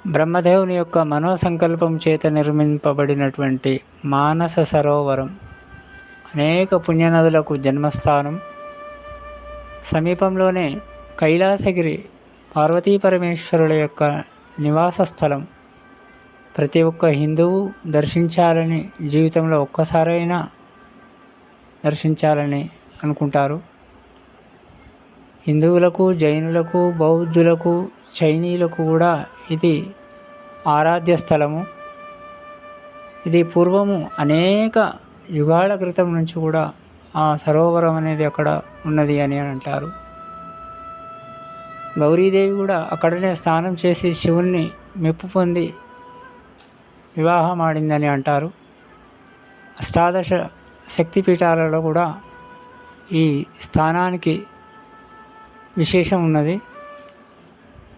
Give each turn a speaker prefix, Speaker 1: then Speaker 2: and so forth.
Speaker 1: బ్రహ్మదేవుని యొక్క మనోసంకల్పం చేత నిర్మింపబడినటువంటి మానస సరోవరం అనేక పుణ్యనదులకు జన్మస్థానం. సమీపంలోనే కైలాసగిరి పార్వతీ పరమేశ్వరుల యొక్క నివాస స్థలం. ప్రతి ఒక్క హిందువు దర్శించాలని, జీవితంలో ఒక్కసారైనా దర్శించాలని అనుకుంటారు. హిందువులకు, జైనులకు, బౌద్ధులకు, చైనీయులకు కూడా ఇది ఆరాధ్య స్థలము. ఇది పూర్వము అనేక యుగాల క్రితం నుంచి కూడా ఆ సరోవరం అనేది అక్కడ ఉన్నది అని అంటారు. గౌరీదేవి కూడా అక్కడనే స్నానం చేసి శివుణ్ణి మెప్పు పొంది వివాహం ఆడిందని అంటారు. అష్టాదశ శక్తిపీఠాలలో కూడా ఈ స్థానానికి విశేషం ఉన్నది.